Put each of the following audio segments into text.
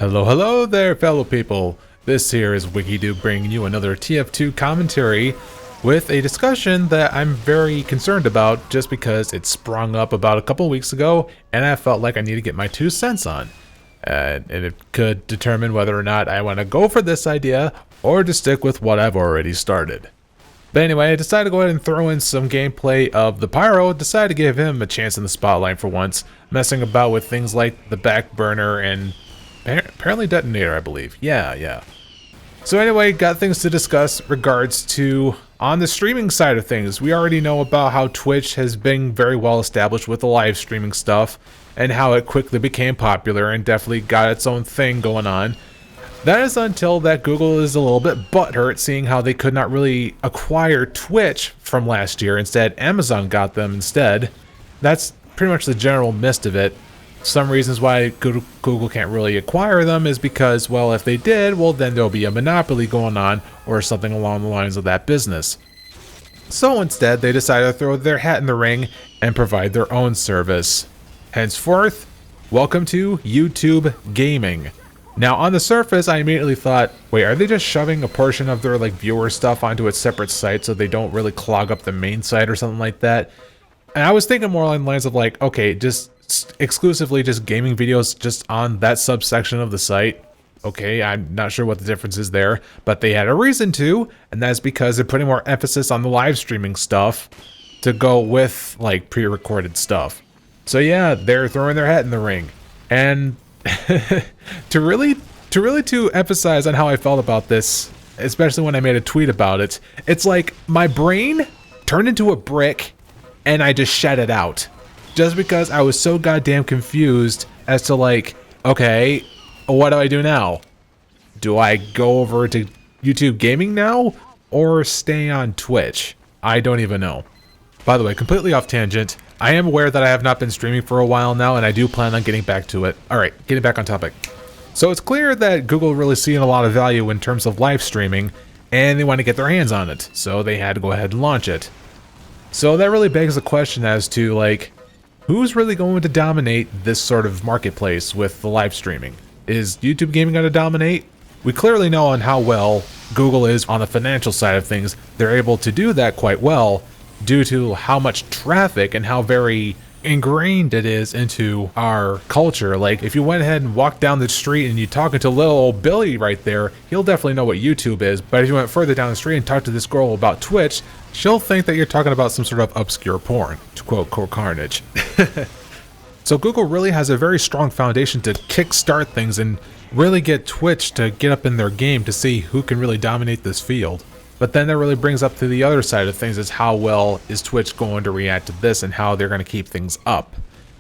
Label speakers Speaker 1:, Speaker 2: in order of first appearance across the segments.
Speaker 1: Hello there, fellow people. This here is WikiDoo bringing you another TF2 commentary with a discussion that I'm very concerned about just because it sprung up about a couple weeks ago and I felt like I need to get my 2 cents on. And it could determine whether or not I want to go for this idea or to stick with what I've already started. But anyway, I decided to go ahead and throw in some gameplay of the Pyro, decided to give him a chance in the spotlight for once, messing about with things like the back burner and apparently detonator, I believe. Yeah. So anyway, got things to discuss regards to on the streaming side of things. We already know about how Twitch has been very well established with the live streaming stuff and how it quickly became popular and definitely got its own thing going on. That is until that Google is a little bit butthurt seeing how they could not really acquire Twitch from last year. Instead, Amazon got them instead. That's pretty much the general gist of it. Some reasons why Google can't really acquire them is because, well, if they did, well, then there'll be a monopoly going on or something along the lines of that business. So instead, they decided to throw their hat in the ring and provide their own service. Henceforth, welcome to YouTube Gaming. Now, on the surface, I immediately thought, wait, are they just shoving a portion of their viewer stuff onto a separate site so they don't really clog up the main site or something like that? And I was thinking more along the lines of okay, just exclusively just gaming videos just on that subsection of the site. Okay, I'm not sure what the difference is there, but they had a reason to, and that's because they're putting more emphasis on the live streaming stuff to go with pre-recorded stuff. So yeah, they're throwing their hat in the ring. And to emphasize on how I felt about this, especially when I made a tweet about it, it's like my brain turned into a brick and I just shat it out. Just because I was so goddamn confused as to okay, what do I do now? Do I go over to YouTube Gaming now or stay on Twitch? I don't even know. By the way, completely off tangent, I am aware that I have not been streaming for a while now and I do plan on getting back to it. Alright, getting back on topic. So it's clear that Google really seeing a lot of value in terms of live streaming and they want to get their hands on it. So they had to go ahead and launch it. So that really begs the question as to who's really going to dominate this sort of marketplace with the live streaming? Is YouTube Gaming going to dominate? We clearly know on how well Google is on the financial side of things. They're able to do that quite well due to how much traffic and how very ingrained it is into our culture. If you went ahead and walked down the street and you talking to little old Billy right there, he'll definitely know what YouTube is. But if you went further down the street and talked to this girl about Twitch, she'll think that you're talking about some sort of obscure porn, to quote Core Carnage. So Google really has a very strong foundation to kickstart things and really get Twitch to get up in their game to see who can really dominate this field. But then that really brings up to the other side of things is how well is Twitch going to react to this and how they're going to keep things up.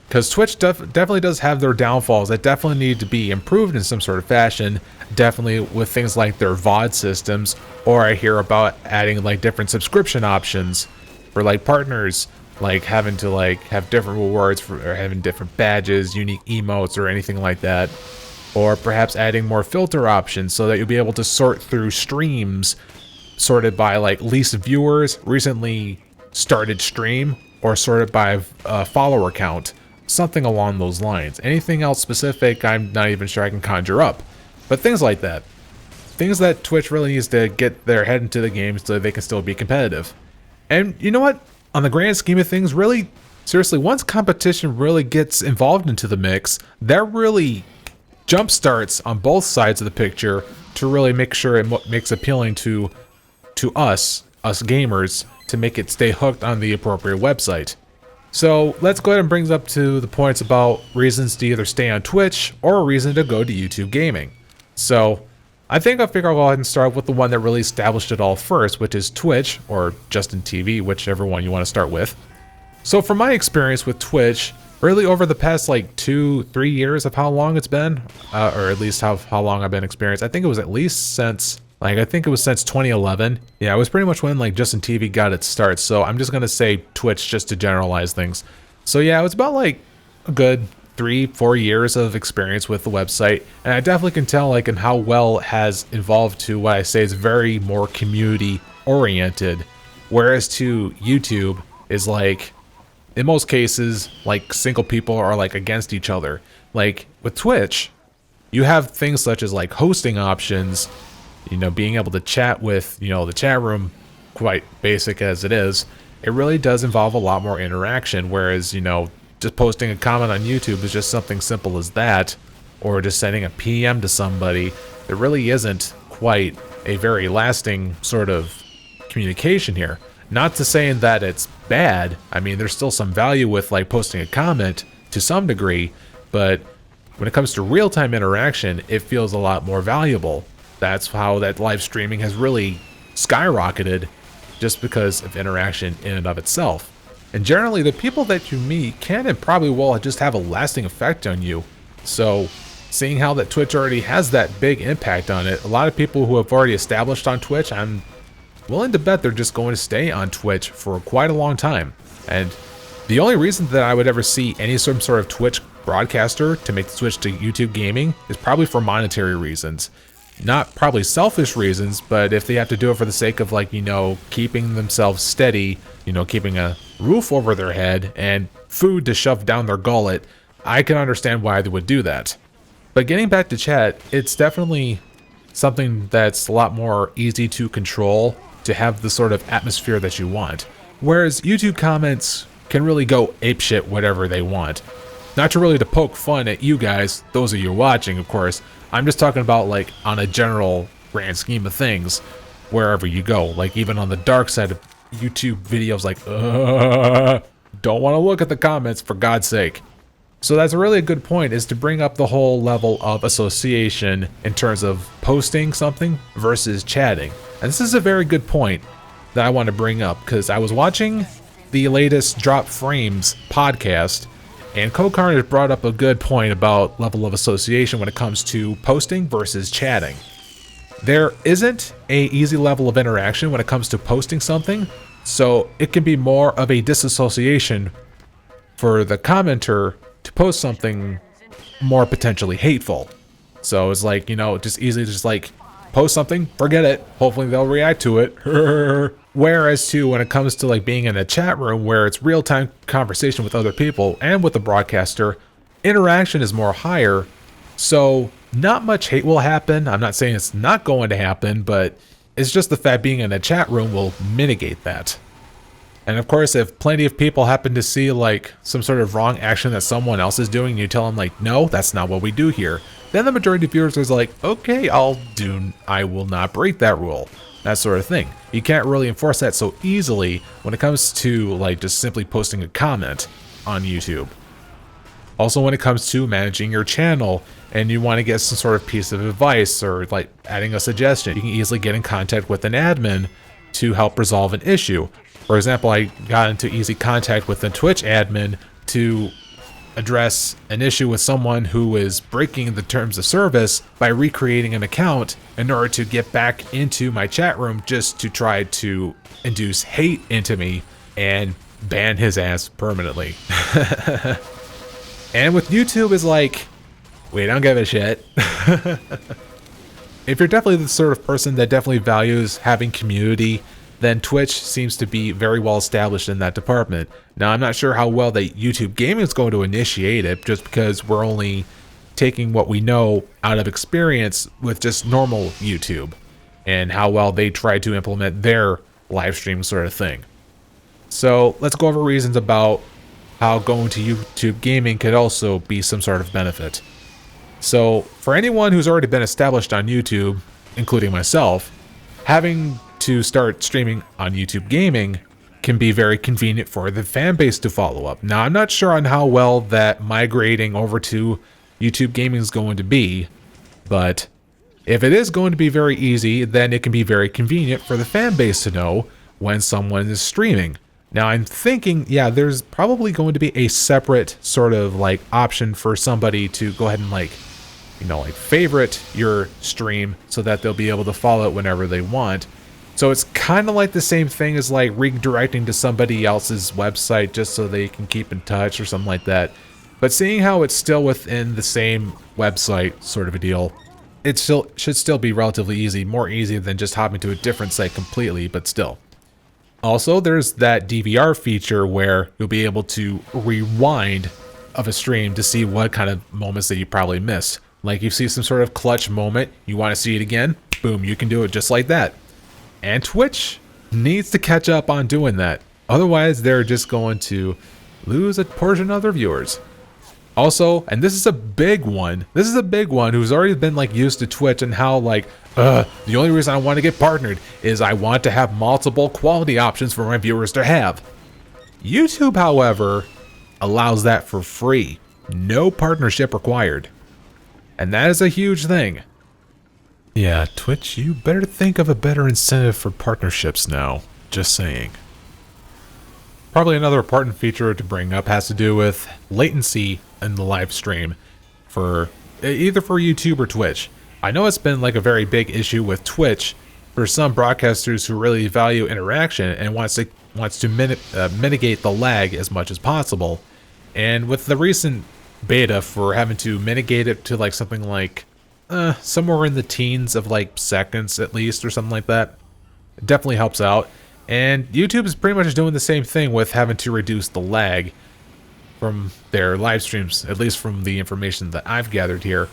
Speaker 1: Because Twitch definitely does have their downfalls that definitely need to be improved in some sort of fashion. Definitely with things like their VOD systems, or I hear about adding different subscription options for partners, having to have different rewards for or having different badges, unique emotes, or anything like that. Or perhaps adding more filter options so that you'll be able to sort through streams sorted by least viewers, recently started stream, or sorted by follower count. Something along those lines. Anything else specific, I'm not even sure I can conjure up. But things like that. Things that Twitch really needs to get their head into the game so they can still be competitive. And you know what? On the grand scheme of things, really, seriously, once competition really gets involved into the mix, that really jumpstarts on both sides of the picture to really make sure it makes appealing to us gamers, to make it stay hooked on the appropriate website. So let's go ahead and bring us up to the points about reasons to either stay on Twitch or a reason to go to YouTube Gaming. So I think I'll go ahead and start with the one that really established it all first, which is Twitch, or Justin TV, whichever one you want to start with. So from my experience with Twitch, really over the past 2-3 years of how long it's been, or at least how long I've been experienced, I think it was at least since since 2011. Yeah, it was pretty much when Justin TV got its start. So I'm just gonna say Twitch just to generalize things. So yeah, it was about a good 3-4 years of experience with the website, and I definitely can tell in how well it has evolved to what I say is very more community oriented, whereas to YouTube is in most cases single people are against each other. With Twitch, you have things such as like hosting options, being able to chat with, the chat room, quite basic as it is. It really does involve a lot more interaction, whereas, just posting a comment on YouTube is just something simple as that, or just sending a PM to somebody. There really isn't quite a very lasting sort of communication here. Not to saying that it's bad. I mean, there's still some value with like posting a comment to some degree, but when it comes to real-time interaction, it feels a lot more valuable. That's how that live streaming has really skyrocketed, just because of interaction in and of itself. And generally, the people that you meet can and probably will just have a lasting effect on you. So, seeing how that Twitch already has that big impact on it, a lot of people who have already established on Twitch, I'm willing to bet they're just going to stay on Twitch for quite a long time. And the only reason that I would ever see any sort of Twitch broadcaster to make the switch to YouTube gaming is probably for monetary reasons. Not probably selfish reasons, but if they have to do it for the sake of like, keeping themselves steady, keeping a roof over their head and food to shove down their gullet, I can understand why they would do that. But getting back to chat, it's definitely something that's a lot more easy to control, to have the sort of atmosphere that you want. Whereas YouTube comments can really go apeshit whatever they want. Not to poke fun at you guys, those of you watching, of course. I'm just talking about like on a general grand scheme of things, wherever you go. Like even on the dark side of YouTube videos, like, don't want to look at the comments for God's sake. So that's really a good point, is to bring up the whole level of association in terms of posting something versus chatting. And this is a very good point that I want to bring up, because I was watching the latest Drop Frames podcast, and CoCarnage brought up a good point about level of association when it comes to posting versus chatting. There isn't a easy level of interaction when it comes to posting something, so it can be more of a disassociation for the commenter to post something more potentially hateful. So it's like, just easily just like post something, forget it, hopefully they'll react to it. Whereas too, when it comes to like being in a chat room where it's real-time conversation with other people and with the broadcaster, interaction is more higher, so not much hate will happen. I'm not saying it's not going to happen, but it's just the fact being in a chat room will mitigate that. And of course, if plenty of people happen to see like some sort of wrong action that someone else is doing, and you tell them like, no, that's not what we do here, then the majority of viewers is like, okay, I will not break that rule. That sort of thing. You can't really enforce that so easily when it comes to like just simply posting a comment on YouTube. Also, when it comes to managing your channel and you want to get some sort of piece of advice or like adding a suggestion, you can easily get in contact with an admin to help resolve an issue. For example, I got into easy contact with a Twitch admin to address an issue with someone who is breaking the terms of service by recreating an account in order to get back into my chat room, just to try to induce hate into me and ban his ass permanently. And with YouTube is like, we don't give a shit. If you're definitely the sort of person that definitely values having community, then Twitch seems to be very well established in that department. Now, I'm not sure how well that YouTube Gaming is going to initiate it, just because we're only taking what we know out of experience with just normal YouTube, and how well they try to implement their live stream sort of thing. So let's go over reasons about how going to YouTube Gaming could also be some sort of benefit. So for anyone who's already been established on YouTube, including myself, having to start streaming on YouTube Gaming can be very convenient for the fan base to follow up. Now, I'm not sure on how well that migrating over to YouTube Gaming is going to be, but if it is going to be very easy, then it can be very convenient for the fan base to know when someone is streaming. Now, I'm thinking, yeah, there's probably going to be a separate sort of like option for somebody to go ahead and like favorite your stream so that they'll be able to follow it whenever they want. So it's kind of like the same thing as like redirecting to somebody else's website just so they can keep in touch or something like that. But seeing how it's still within the same website sort of a deal, it should still be relatively easy, more easy than just hopping to a different site completely, but still. Also, there's that DVR feature where you'll be able to rewind of a stream to see what kind of moments that you probably missed. Like you see some sort of clutch moment, you want to see it again, boom, you can do it just like that. And Twitch needs to catch up on doing that. Otherwise, they're just going to lose a portion of their viewers. Also, and this is a big one, who's already been like used to Twitch and how like, the only reason I want to get partnered is I want to have multiple quality options for my viewers to have. YouTube, however, allows that for free. No partnership required. And that is a huge thing. Yeah, Twitch, you better think of a better incentive for partnerships now. Just saying. Probably another important feature to bring up has to do with latency in the live stream for either for YouTube or Twitch. I know it's been like a very big issue with Twitch for some broadcasters who really value interaction and wants to mitigate the lag as much as possible. And with the recent beta for having to mitigate it to like something like somewhere in the teens of like seconds at least or something like that, it definitely helps out. And YouTube is pretty much doing the same thing with having to reduce the lag from their live streams, at least from the information that I've gathered here.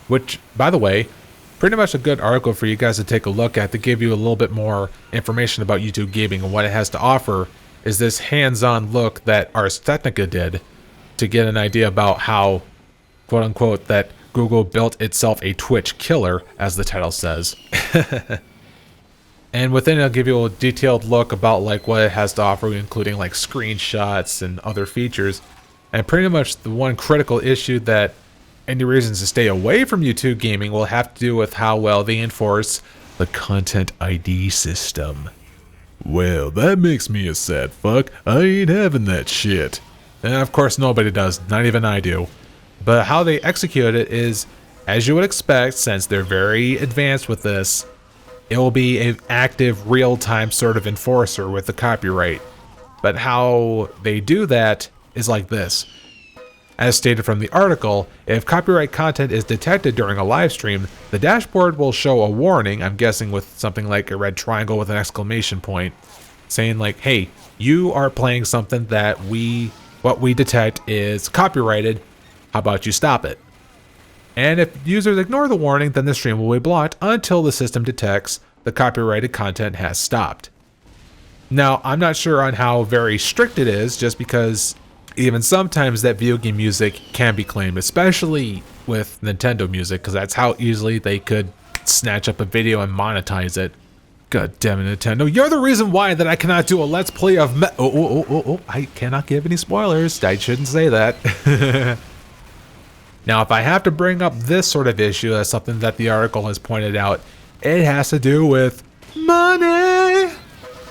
Speaker 1: Which, by the way, pretty much a good article for you guys to take a look at to give you a little bit more information about YouTube gaming and what it has to offer is this hands-on look that Ars Technica did to get an idea about how, quote-unquote, that Google built itself a Twitch killer, as the title says. And within it, I'll give you a detailed look about like what it has to offer, including like screenshots and other features. And pretty much the one critical issue that any reasons to stay away from YouTube gaming will have to do with how well they enforce the Content ID system. Well, that makes me a sad fuck. I ain't having that shit. And of course nobody does, not even I do. But how they execute it is, as you would expect, since they're very advanced with this, it will be an active, real-time sort of enforcer with the copyright. But how they do that is like this. As stated from the article, if copyright content is detected during a live stream, the dashboard will show a warning, I'm guessing with something like a red triangle with an exclamation point, saying like, hey, you are playing something that what we detect is copyrighted, how about you stop it? And if users ignore the warning, then the stream will be blocked until the system detects the copyrighted content has stopped. Now, I'm not sure on how very strict it is, just because even sometimes that video game music can be claimed, especially with Nintendo music, because that's how easily they could snatch up a video and monetize it. God damn it, Nintendo. You're the reason why that I cannot do a Let's Play of I cannot give any spoilers. I shouldn't say that. Now, if I have to bring up this sort of issue as something that the article has pointed out, it has to do with money.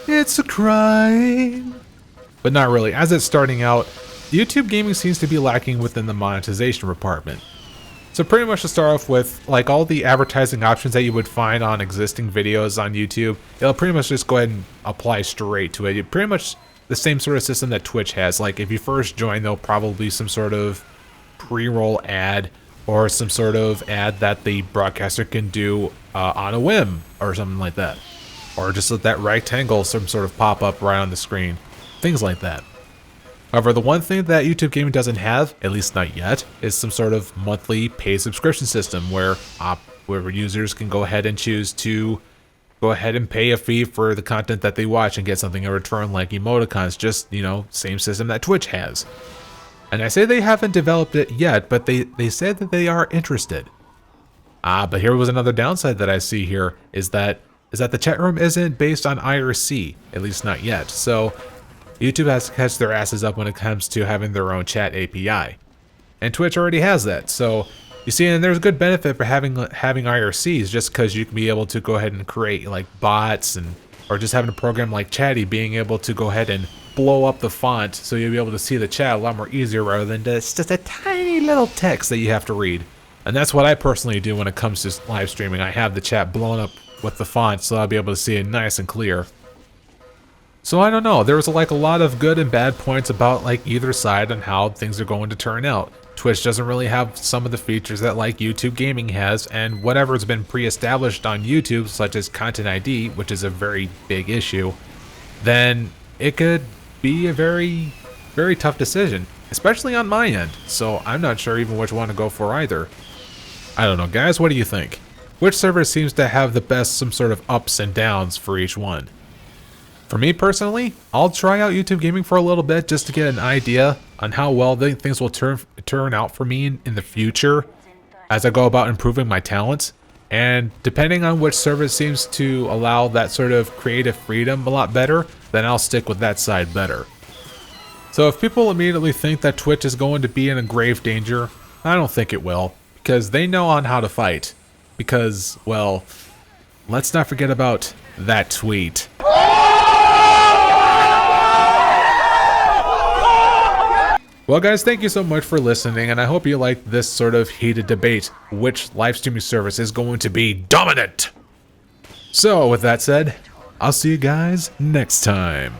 Speaker 1: It's a crime. But not really. As it's starting out, YouTube gaming seems to be lacking within the monetization department. So pretty much to start off with, like all the advertising options that you would find on existing videos on YouTube, it'll pretty much just go ahead and apply straight to it. Pretty much the same sort of system that Twitch has. Like if you first join, there'll probably be some sort of pre-roll ad or some sort of ad that the broadcaster can do on a whim or something like that. Or just let that rectangle some sort of pop up right on the screen. Things like that. However, the one thing that YouTube gaming doesn't have, at least not yet, is some sort of monthly paid subscription system where users can go ahead and choose to go ahead and pay a fee for the content that they watch and get something in return like emoticons, just, you know, same system that Twitch has. And I say they haven't developed it yet, but they said that they are interested. But here was another downside that I see here, is that the chat room isn't based on IRC, at least not yet. So YouTube has to catch their asses up when it comes to having their own chat API. And Twitch already has that. So you see, and there's a good benefit for having IRCs, just because you can be able to go ahead and create like bots or just having a program like Chatty being able to go ahead and blow up the font so you'll be able to see the chat a lot more easier rather than just a tiny little text that you have to read. And that's what I personally do when it comes to live streaming. I have the chat blown up with the font so I'll be able to see it nice and clear. So I don't know, there was like a lot of good and bad points about like either side on how things are going to turn out. Twitch doesn't really have some of the features that like YouTube gaming has, and whatever's been pre-established on YouTube, such as Content ID, which is a very big issue, then it could be a very, very tough decision, especially on my end. So I'm not sure even which one to go for either. I don't know, guys, what do you think? Which server seems to have the best some sort of ups and downs for each one? For me personally, I'll try out YouTube Gaming for a little bit just to get an idea on how well things will turn out for me in the future as I go about improving my talents. And depending on which server seems to allow that sort of creative freedom a lot better, then I'll stick with that side better. So if people immediately think that Twitch is going to be in a grave danger, I don't think it will, because they know on how to fight. Because, well, let's not forget about that tweet. Well guys, thank you so much for listening, and I hope you liked this sort of heated debate, which live streaming service is going to be dominant. So with that said, I'll see you guys next time.